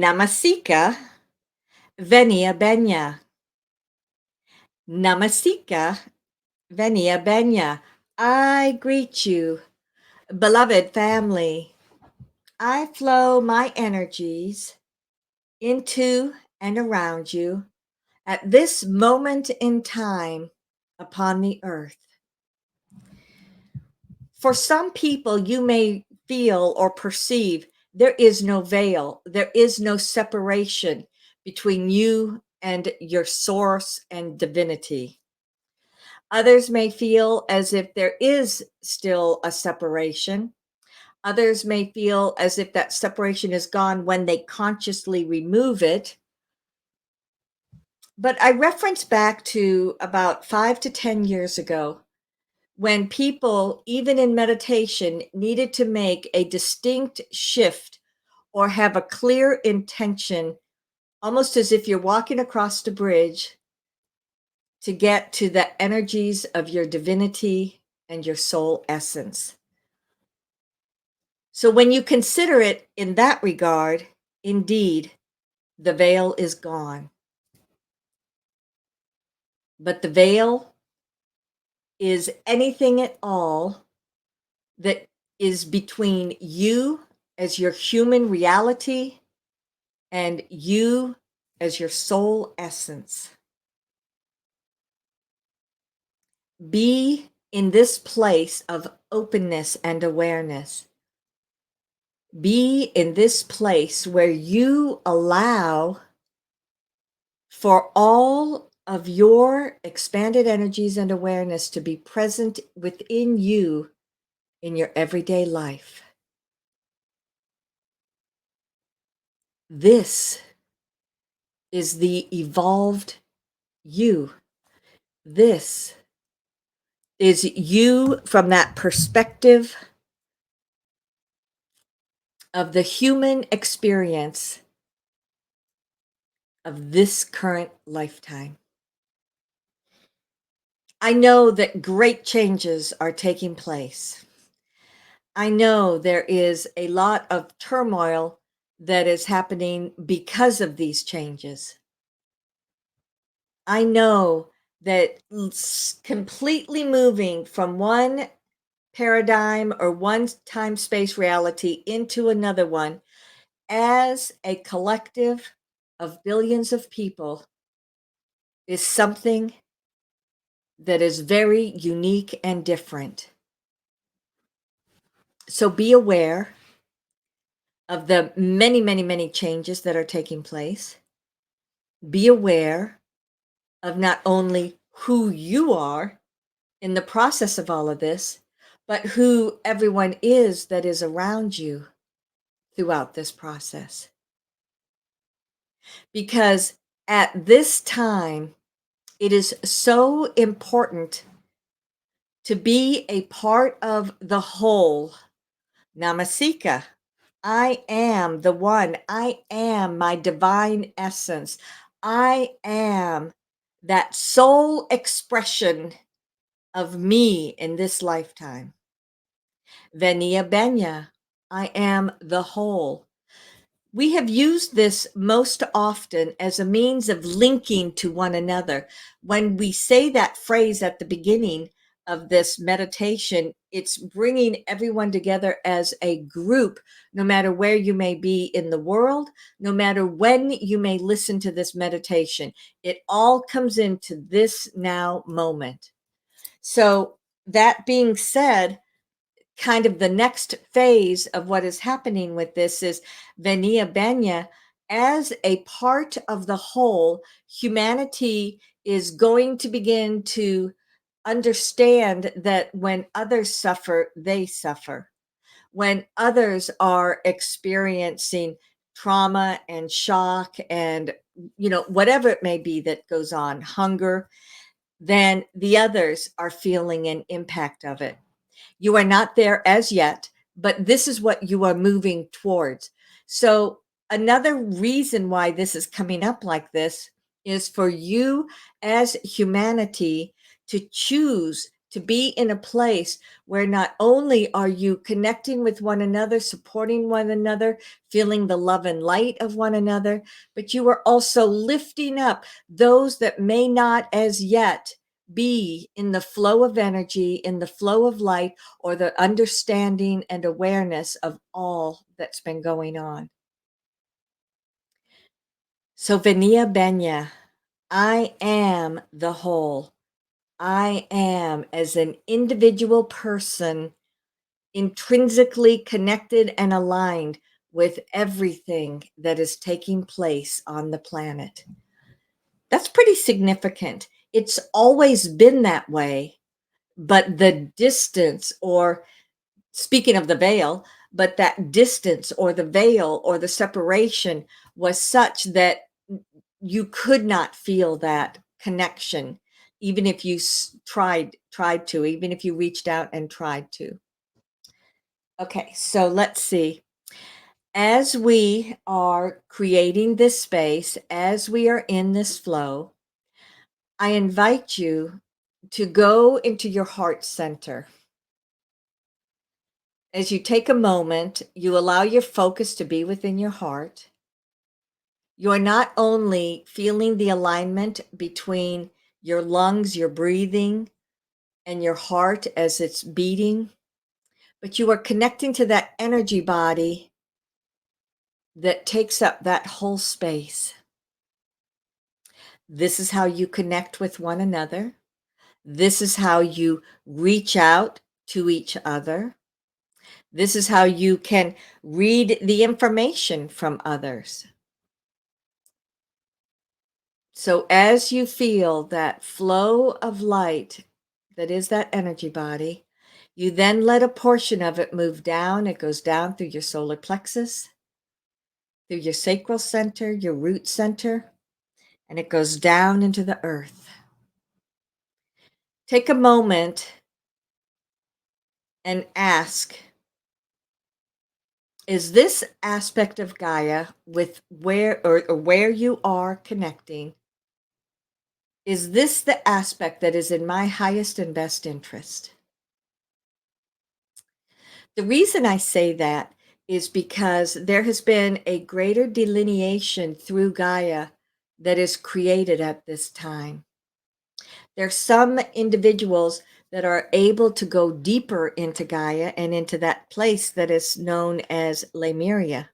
Namasika venia benya. Namasika venia benya. I greet you, beloved family. I flow my energies into and around you at this moment in time upon the earth. For some people, you may feel or perceive there is no veil, there is no separation between you and your source and divinity. Others may feel as if there is still a separation. Others may feel as if that separation is gone when they consciously remove it. But I reference back to about 5 to 10 years ago when people, even in meditation, needed to make a distinct shift or have a clear intention, almost as if you're walking across the bridge to get to the energies of your divinity and your soul essence. So when you consider it in that regard, indeed, the veil is gone. But the veil is anything at all that is between you as your human reality and you as your soul essence. Be in this place of openness and awareness. Be in this place where you allow for all of your expanded energies and awareness to be present within you in your everyday life. This is the evolved you. This is you from that perspective of the human experience of this current lifetime. I know that great changes are taking place. I know there is a lot of turmoil that is happening because of these changes. I know that completely moving from one paradigm or one time space reality into another one as a collective of billions of people is something that is very unique and different. So be aware of the many, many, many changes that are taking place. Be aware of not only who you are in the process of all of this, but who everyone is that is around you throughout this process. Because at this time, it is so important to be a part of the whole. Namasika. I am the one. I am my divine essence. I am that soul expression of me in this lifetime. Venia Benya. I am the whole. We have used this most often as a means of linking to one another. When we say that phrase at the beginning of this meditation, it's bringing everyone together as a group, no matter where you may be in the world, no matter when you may listen to this meditation. It all comes into this now moment. So, that being said, kind of the next phase of what is happening with this is Venia Benya. As a part of the whole, humanity is going to begin to understand that when others suffer, they suffer. When others are experiencing trauma and shock and, whatever it may be that goes on, hunger, then the others are feeling an impact of it. You are not there as yet, but this is what you are moving towards. So, another reason why this is coming up like this is for you as humanity to choose to be in a place where not only are you connecting with one another, supporting one another, feeling the love and light of one another, but you are also lifting up those that may not as yet be in the flow of energy, in the flow of light, or the understanding and awareness of all that's been going on. So, Venia Benya, I am the whole. I am, as an individual person, intrinsically connected and aligned with everything that is taking place on the planet. That's pretty significant. It's always been that way, but the distance, or speaking of the veil, but that distance or the veil or the separation was such that you could not feel that connection, even if you tried to, even if you reached out and tried to. Okay, so let's see. As we are creating this space, as we are in this flow, I invite you to go into your heart center. As you take a moment, you allow your focus to be within your heart. You're not only feeling the alignment between your lungs, your breathing, and your heart as it's beating, but you are connecting to that energy body that takes up that whole space. This is how you connect with one another. This is how you reach out to each other. This is how you can read the information from others. So, as you feel that flow of light that is that energy body, you then let a portion of it move down. It goes down through your solar plexus, through your sacral center, your root center, and it goes down into the earth. Take a moment and ask, is this aspect of Gaia with or where you are connecting, is this the aspect that is in my highest and best interest? The reason I say that is because there has been a greater delineation through Gaia that is created at this time. There's some individuals that are able to go deeper into Gaia and into that place that is known as Lemuria.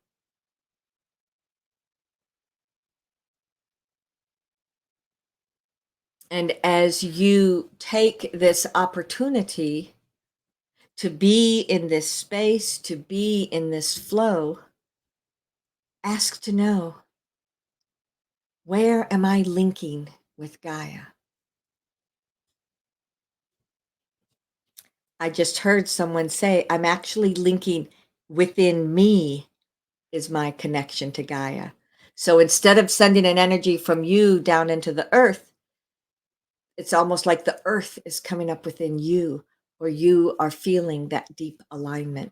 And as you take this opportunity to be in this space, to be in this flow, ask to know, where am I linking with Gaia? I just heard someone say, I'm actually linking within me is my connection to Gaia. So instead of sending an energy from you down into the earth, it's almost like the earth is coming up within you, or you are feeling that deep alignment.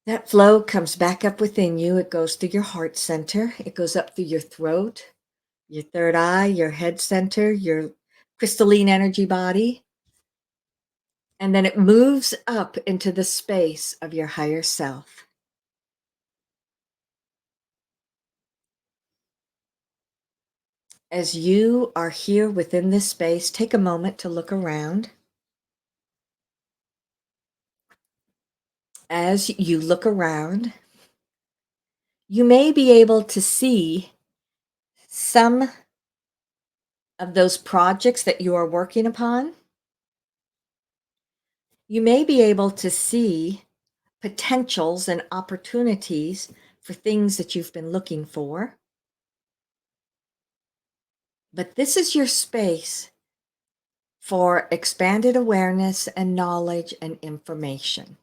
That flow comes back up within you. It goes through your heart center. It goes up through your throat, your third eye, your head center, your crystalline energy body. And then it moves up into the space of your higher self. As you are here within this space, take a moment to look around. As you look around, you may be able to see some of those projects that you are working upon. You may be able to see potentials and opportunities for things that you've been looking for. But this is your space for expanded awareness and knowledge and information.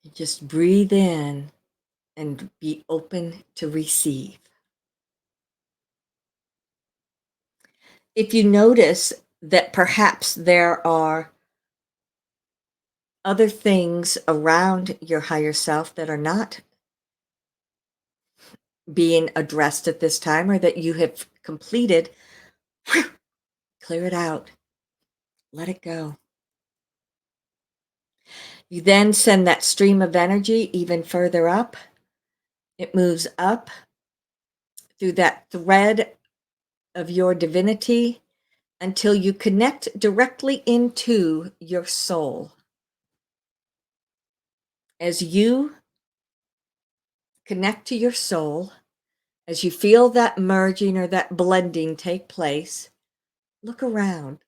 You just breathe in and be open to receive. If you notice that perhaps there are other things around your higher self that are not being addressed at this time or that you have completed, clear it out. Let it go. You then send that stream of energy even further up. It moves up through that thread of your divinity until you connect directly into your soul. As you connect to your soul, as you feel that merging or that blending take place, look around.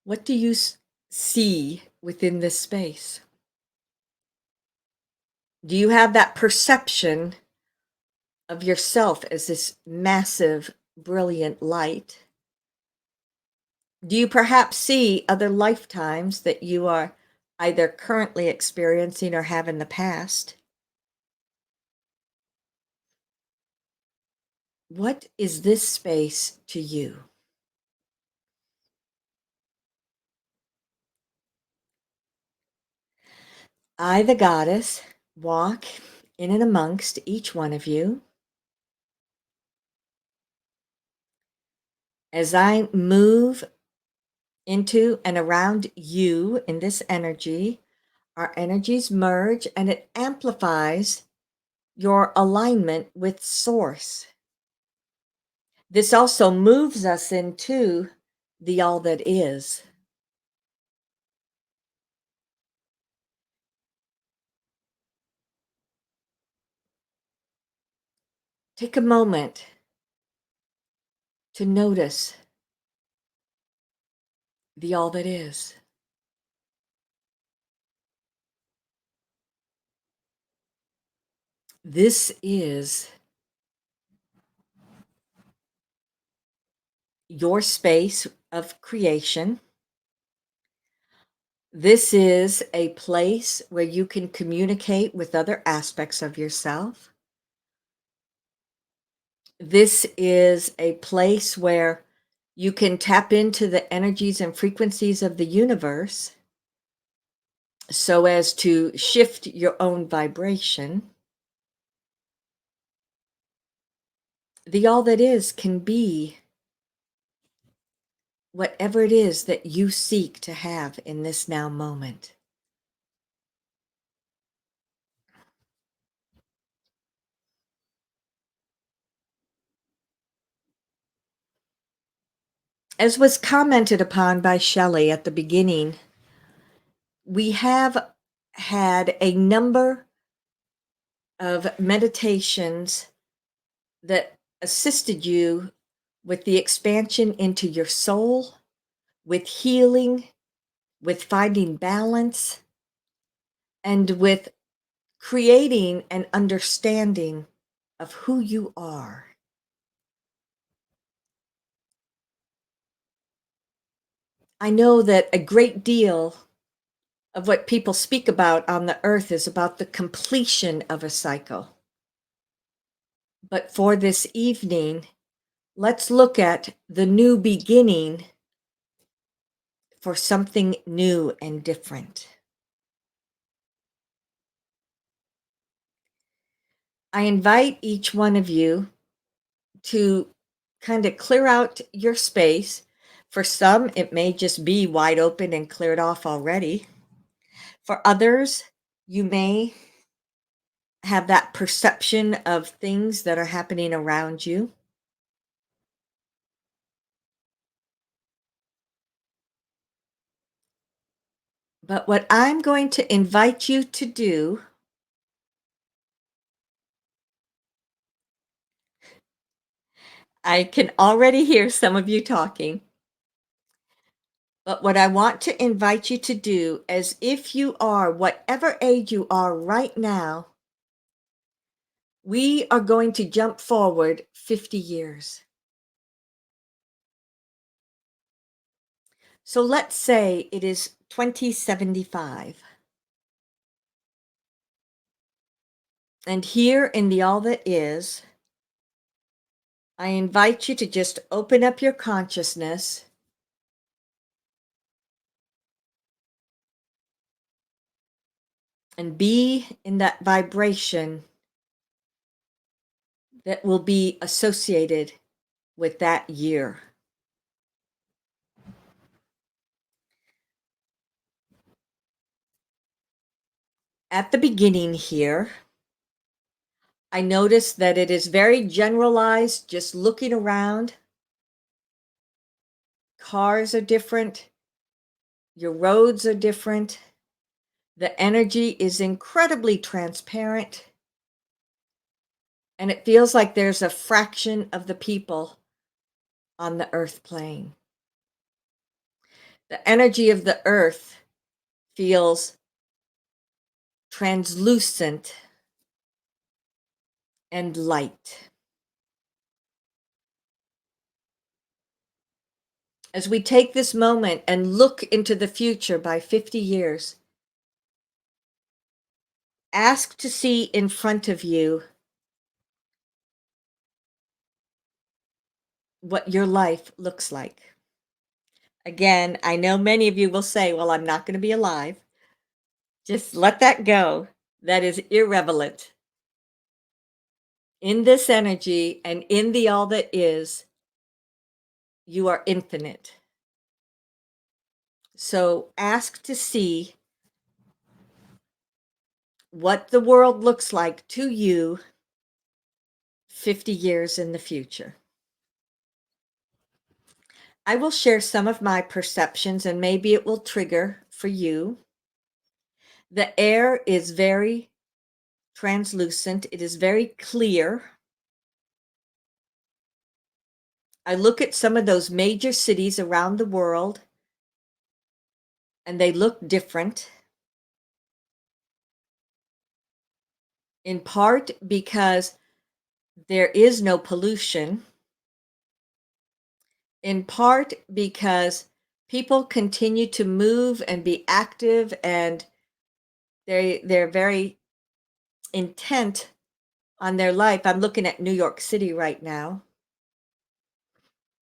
What do you see within this space? Do you have that perception of yourself as this massive, brilliant light? Do you perhaps see other lifetimes that you are either currently experiencing or have in the past? What is this space to you? I, the goddess, walk in and amongst each one of you. As I move into and around you in this energy, our energies merge and it amplifies your alignment with Source. This also moves us into the all that is. Take a moment to notice the all that is. This is your space of creation. This is a place where you can communicate with other aspects of yourself. This is a place where you can tap into the energies and frequencies of the universe so as to shift your own vibration. The all that is can be whatever it is that you seek to have in this now moment. As was commented upon by Shelley at the beginning, we have had a number of meditations that assisted you with the expansion into your soul, with healing, with finding balance, and with creating an understanding of who you are. I know that a great deal of what people speak about on the earth is about the completion of a cycle. But for this evening, let's look at the new beginning for something new and different. I invite each one of you to kind of clear out your space. For some, it may just be wide open and cleared off already. For others, you may have that perception of things that are happening around you. But what I'm going to invite you to do, I can already hear some of you talking, but what I want to invite you to do, as if you are whatever age you are right now, we are going to jump forward 50 years. So let's say it is 2075. And here in the all that is, I invite you to just open up your consciousness and be in that vibration that will be associated with that year. At the beginning here, I notice that it is very generalized, just looking around. Cars are different, your roads are different, the energy is incredibly transparent, and it feels like there's a fraction of the people on the earth plane. The energy of the earth feels translucent and light. As we take this moment and look into the future by 50 years, ask to see in front of you what your life looks like. Again, I know many of you will say, well, I'm not going to be alive. Just let that go. That is irrelevant. In this energy and in the all that is, you are infinite. So ask to see what the world looks like to you 50 years in the future. I will share some of my perceptions and maybe it will trigger for you. The air is very translucent, it is very clear. I look at some of those major cities around the world and they look different. In part because there is no pollution. In part because people continue to move and be active and they're very intent on their life. I'm looking at New York City right now.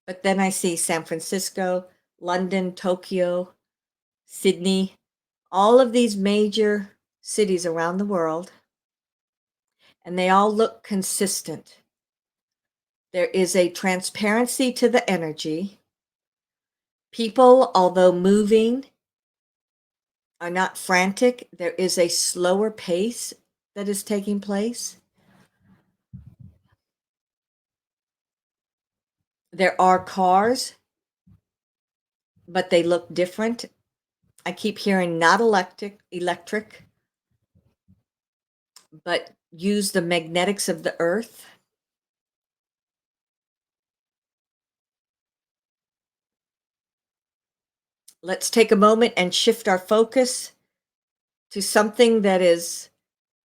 But then I see San Francisco, London, Tokyo, Sydney, all of these major cities around the world, and they all look consistent. There is a transparency to the energy. People, although moving, are not frantic. There is a slower pace that is taking place. There are cars, but they look different. I keep hearing not electric, but use the magnetics of the earth. Let's take a moment and shift our focus to something that is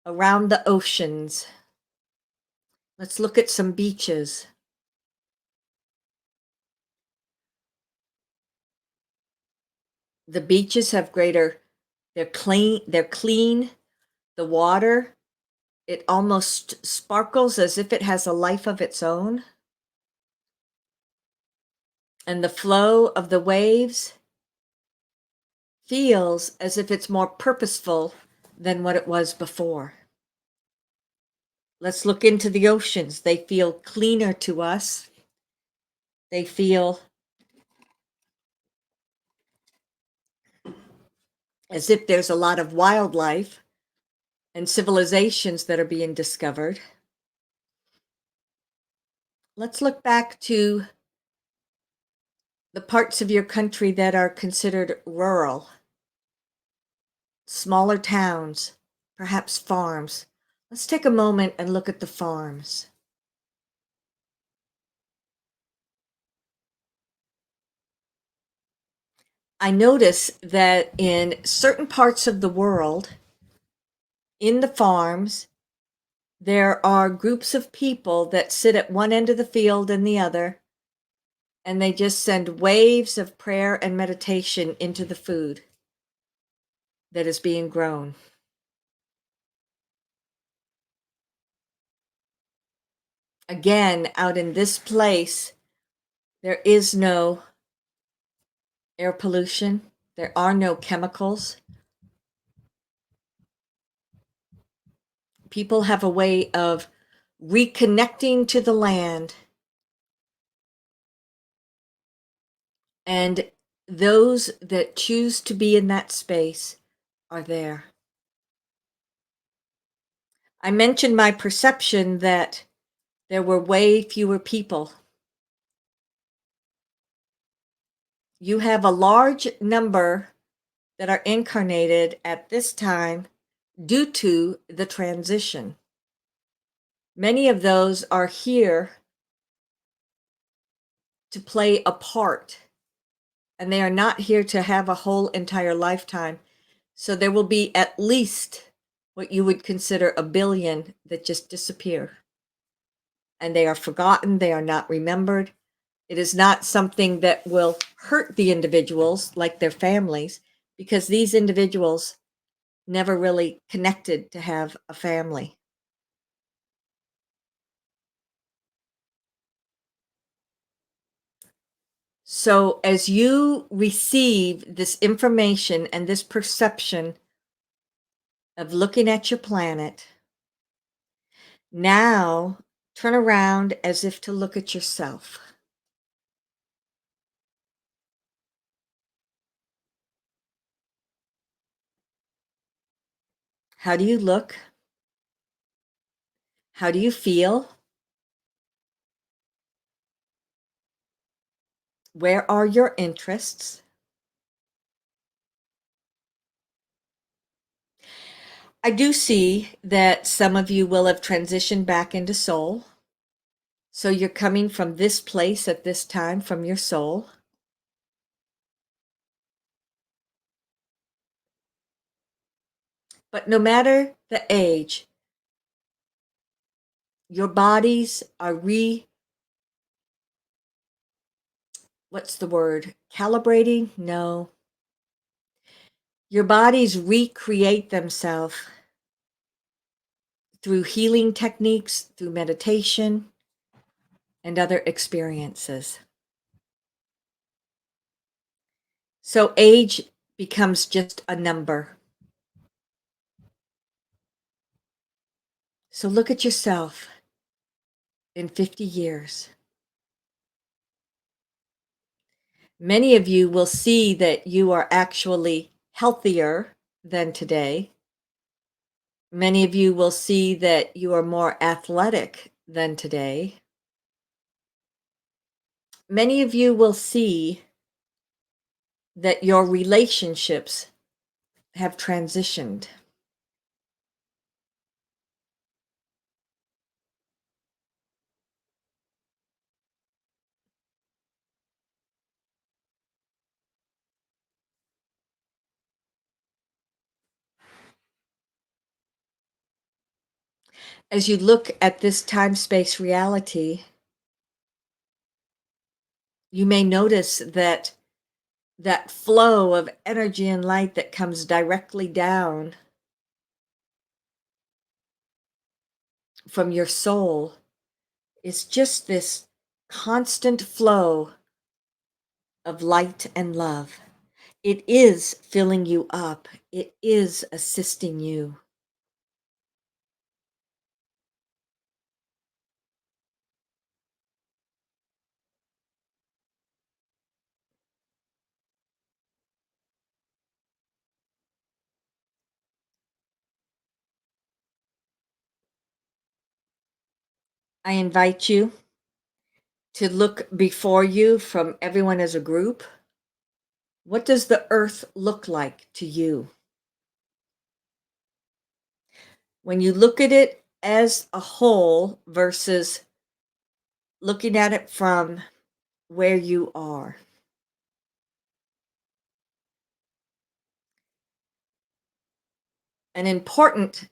around the oceans. Let's look at some beaches. The beaches have they're clean. The water, it almost sparkles as if it has a life of its own. And the flow of the waves feels as if it's more purposeful than what it was before. Let's look into the oceans. They feel cleaner to us. They feel as if there's a lot of wildlife and civilizations that are being discovered. Let's look back to the parts of your country that are considered rural, smaller towns, perhaps farms. Let's take a moment and look at the farms. I notice that in certain parts of the world, in the farms, there are groups of people that sit at one end of the field and the other, and they just send waves of prayer and meditation into the food that is being grown. Again, out in this place, there is no air pollution. There are no chemicals. People have a way of reconnecting to the land, and those that choose to be in that space are there. I mentioned my perception that there were way fewer people. You have a large number that are incarnated at this time due to the transition. Many of those are here to play a part, and they are not here to have a whole entire lifetime. So there will be at least what you would consider a billion that just disappear. And they are forgotten, they are not remembered. It is not something that will hurt the individuals like their families, because these individuals never really connected to have a family. So, as you receive this information and this perception of looking at your planet, now turn around as if to look at yourself. How do you look? How do you feel? Where are your interests? I do see that some of you will have transitioned back into soul. So you're coming from this place at this time, from your soul. But no matter the age, your bodies are what's the word? Calibrating? No. Your bodies recreate themselves through healing techniques, through meditation, and other experiences. So age becomes just a number. So look at yourself in 50 years. Many of you will see that you are actually healthier than today. Many of you will see that you are more athletic than today. Many of you will see that your relationships have transitioned. As you look at this time space reality, you may notice that that flow of energy and light that comes directly down from your soul is just this constant flow of light and love. It is filling you up. It is assisting you. I invite you to look before you from everyone as a group. What does the earth look like to you? When you look at it as a whole versus looking at it from where you are. An important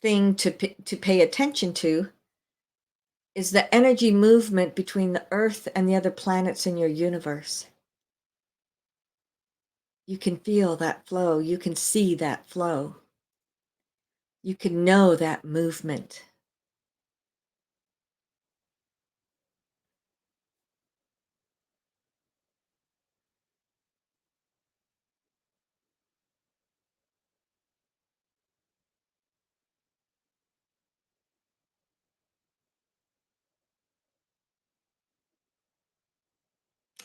thing to pay attention to is the energy movement between the earth and the other planets in your universe. You can feel that flow. You can see that flow. You can know that movement.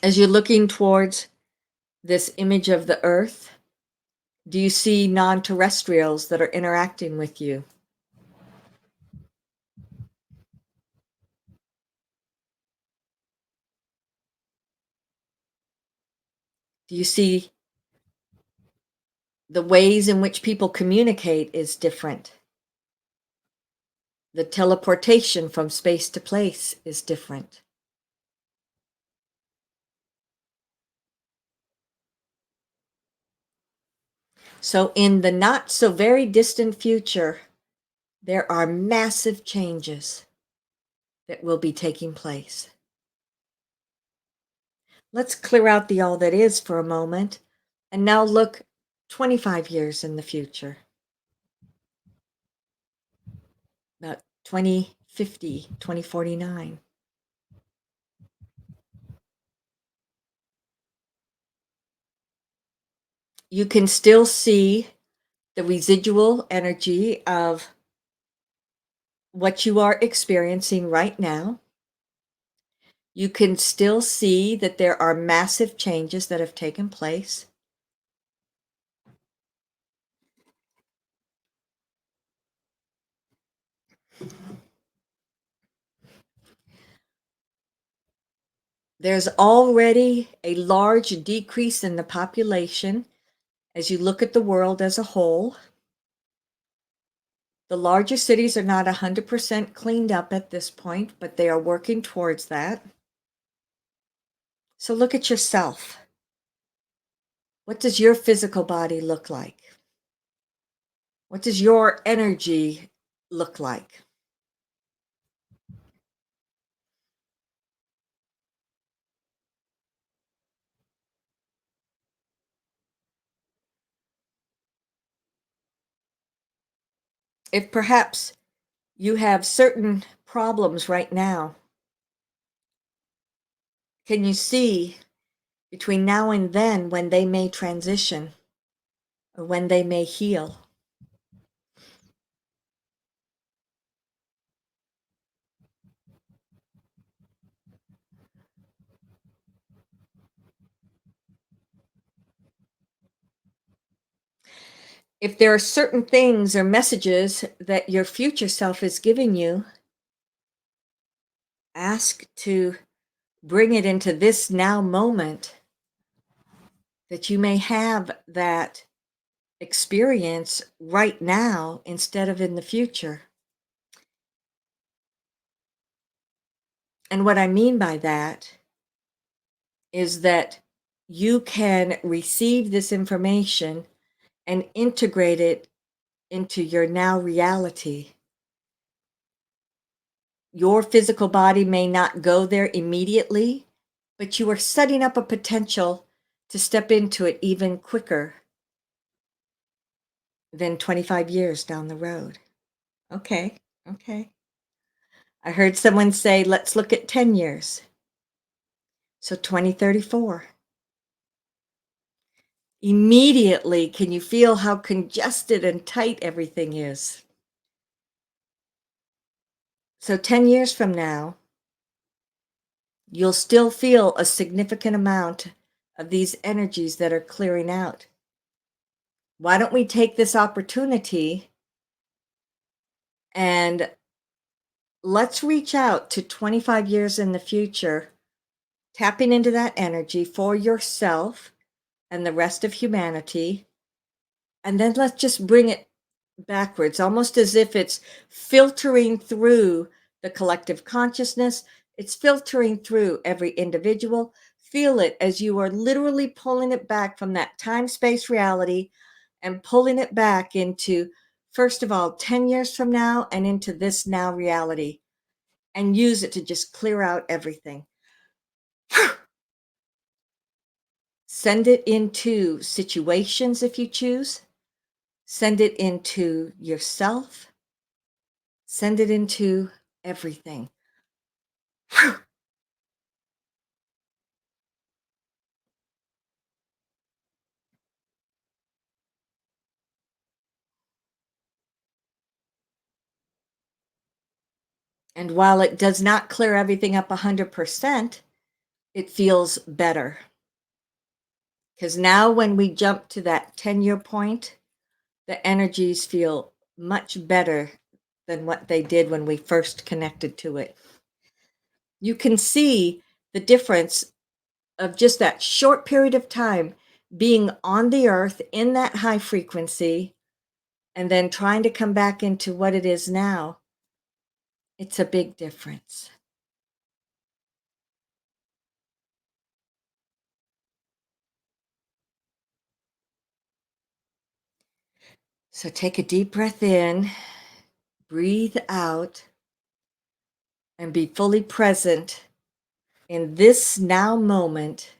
As you're looking towards this image of the earth, do you see non-terrestrials that are interacting with you? Do you see the ways in which people communicate is different? The teleportation from space to place is different. So, in the not so very distant future, there are massive changes that will be taking place. Let's clear out the all that is for a moment and now look 25 years in the future, about 2050, 2049. You can still see the residual energy of what you are experiencing right now. You can still see that there are massive changes that have taken place. There's already a large decrease in the population as you look at the world as a whole. The larger cities are not 100% cleaned up at this point, but they are working towards that. So look at yourself. What does your physical body look like? What does your energy look like? If perhaps you have certain problems right now, can you see between now and then when they may transition or when they may heal? If there are certain things or messages that your future self is giving you, ask to bring it into this now moment that you may have that experience right now instead of in the future. And what I mean by that is that you can receive this information and integrate it into your now reality. Your physical body may not go there immediately, but you are setting up a potential to step into it even quicker than 25 years down the road. Okay, okay. I heard someone say, let's look at 10 years. So 2034. Immediately, can you feel how congested and tight everything is? So 10 years from now, you'll still feel a significant amount of these energies that are clearing out. Why don't we take this opportunity and let's reach out to 25 years in the future, tapping into that energy for yourself and the rest of humanity. And then let's just bring it backwards, almost as if it's filtering through the collective consciousness. It's filtering through every individual. Feel it as you are literally pulling it back from that time space reality and pulling it back into, first of all, 10 years from now and into this now reality, and use it to just clear out everything. Send it into situations if you choose. Send it into yourself. Send it into everything. And while it does not clear everything up 100%, it feels better. Because now, when we jump to that 10-year point, the energies feel much better than what they did when we first connected to it. You can see the difference of just that short period of time being on the earth in that high frequency and then trying to come back into what it is now. It's a big difference. So take a deep breath in, breathe out, and be fully present in this now moment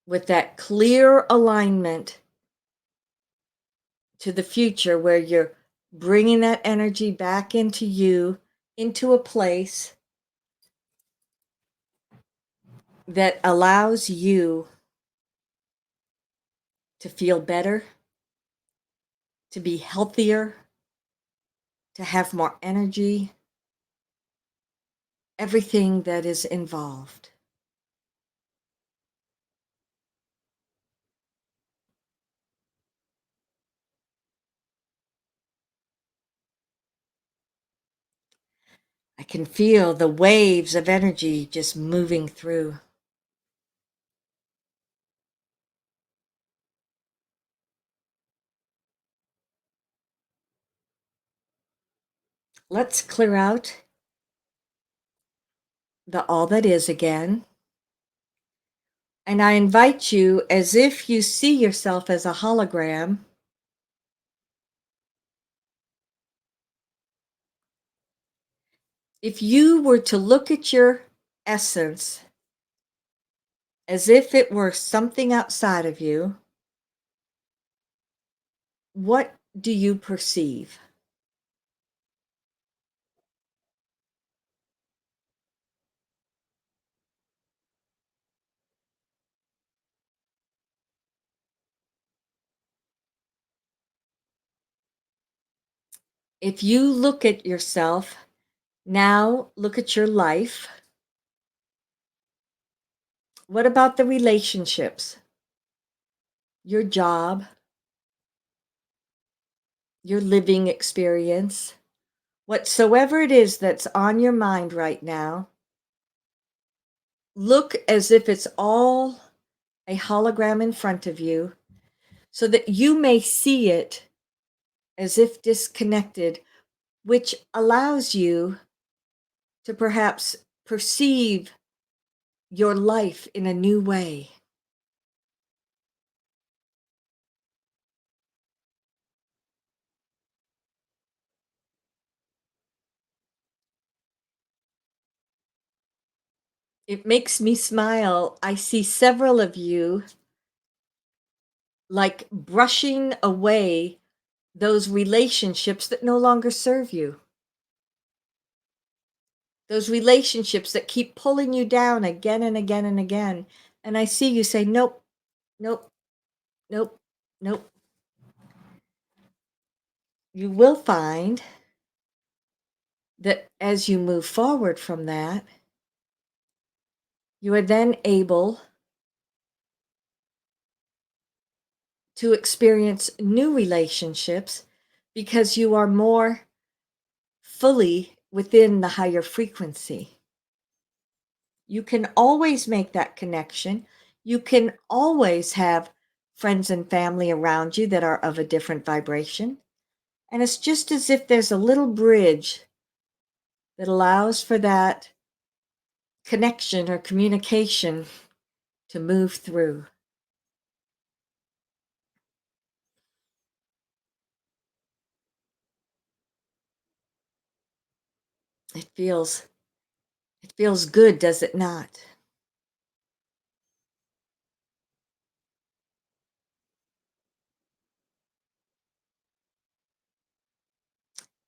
with that clear alignment to the future where you're bringing that energy back into you, into a place that allows you to feel better, to be healthier, to have more energy, everything that is involved. I can feel the waves of energy just moving through. Let's clear out the all that is again. And I invite you, as if you see yourself as a hologram, if you were to look at your essence as if it were something outside of you, what do you perceive? If you look at yourself, now look at your life. What about the relationships, your job, your living experience, whatsoever it is that's on your mind right now? Look as if it's all a hologram in front of you so that you may see it as if disconnected, which allows you to perhaps perceive your life in a new way. It makes me smile. I see several of you like brushing away those relationships that no longer serve you. Those relationships that keep pulling you down again and again and again. And I see you say, nope, nope, nope, nope. You will find that as you move forward from that, you are then able to experience new relationships because you are more fully within the higher frequency. You can always make that connection. You can always have friends and family around you that are of a different vibration. And it's just as if there's a little bridge that allows for that connection or communication to move through. It feels it feels good, does it not?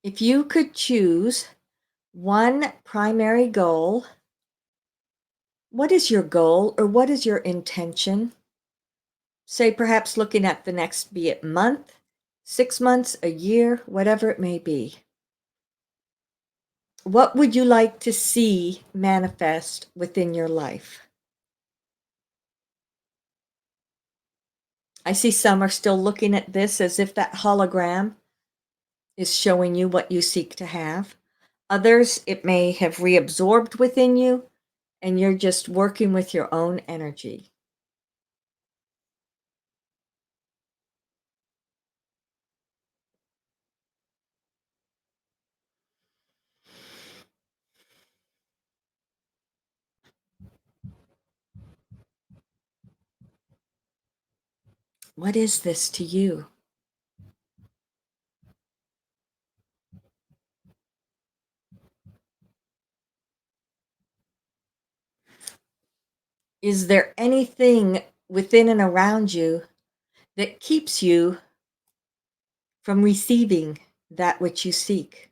If you could choose one primary goal, what is your goal or what is your intention? Say perhaps looking at the next, be it month, 6 months, a year, whatever it may be. What would you like to see manifest within your life? I see some are still looking at this as if that hologram is showing you what you seek to have. Others, it may have reabsorbed within you, and you're just working with your own energy. What is this to you? Is there anything within and around you that keeps you from receiving that which you seek?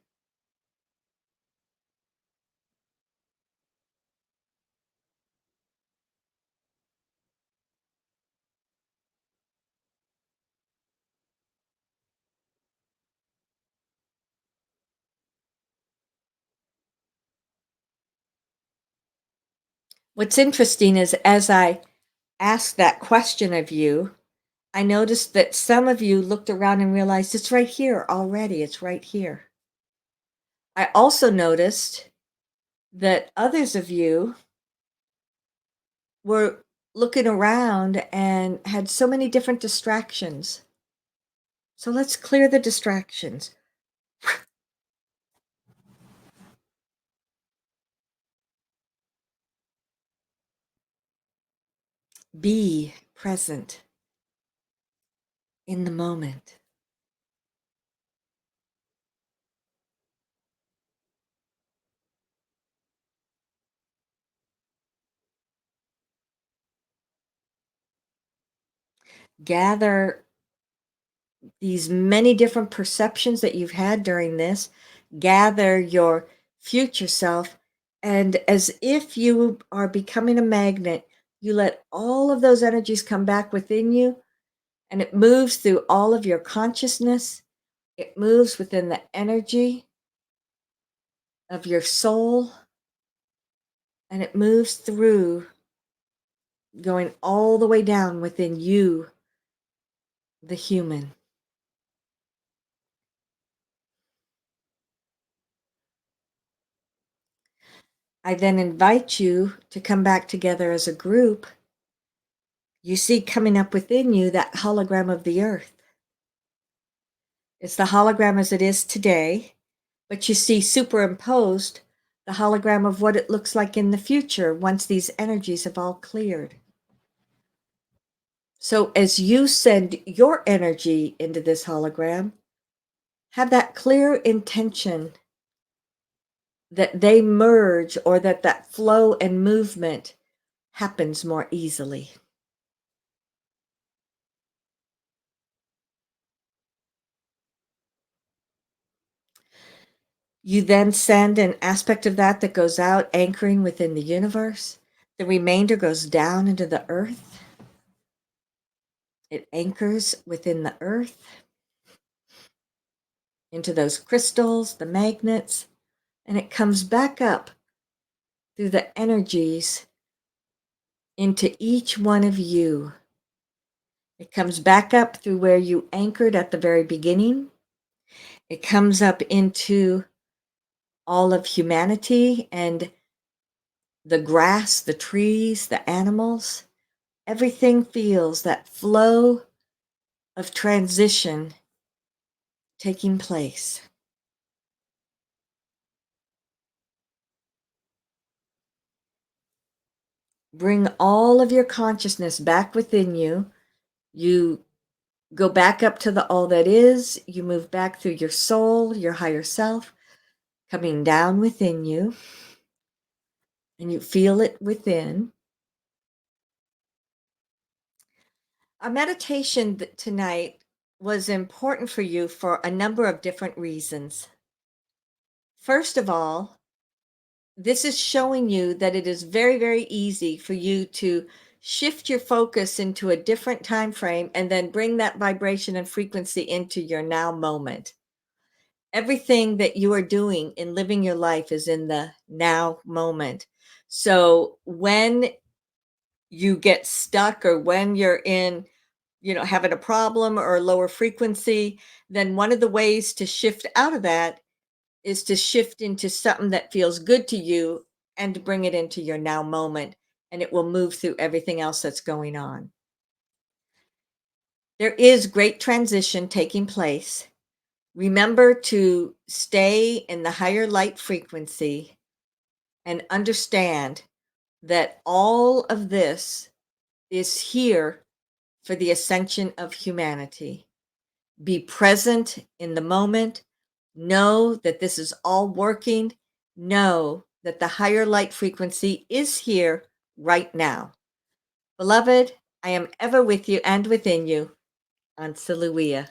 What's interesting is as I asked that question of you, I noticed that some of you looked around and realized it's right here already. It's right here. I also noticed that others of you were looking around and had so many different distractions. So let's clear the distractions. Be present in the moment. Gather these many different perceptions that you've had during this, gather your future self, and as if you are becoming a magnet, you let all of those energies come back within you, and it moves through all of your consciousness. It moves within the energy of your soul, and it moves through, going all the way down within you, the human. I then invite you to come back together as a group. You see coming up within you that hologram of the earth. It's the hologram as it is today, but you see superimposed the hologram of what it looks like in the future once these energies have all cleared. So as you send your energy into this hologram, have that clear intention that they merge or that flow and movement happens more easily. You then send an aspect of that goes out, anchoring within the universe. The remainder goes down into the earth. It anchors within the earth, into those crystals, the magnets, and it comes back up through the energies into each one of you. It comes back up through where you anchored at the very beginning. It comes up into all of humanity and the grass, the trees, the animals. Everything feels that flow of transition taking place. Bring all of your consciousness back within you. You go back up to the all that is. You move back through your soul, your higher self, coming down within you, and you feel it within. Our meditation tonight was important for you for a number of different reasons. First of all, this is showing you that it is very, very easy for you to shift your focus into a different time frame and then bring that vibration and frequency into your now moment. Everything that you are doing in living your life is in the now moment. So when you get stuck or when you're in, having a problem or a lower frequency, then one of the ways to shift out of that is to shift into something that feels good to you and to bring it into your now moment, and it will move through everything else that's going on. There is great transition taking place. Remember to stay in the higher light frequency and understand that all of this is here for the ascension of humanity. Be present in the moment. Know that this is all working. Know that the higher light frequency is here right now. Beloved, I am ever with you and within you. Ansaluia.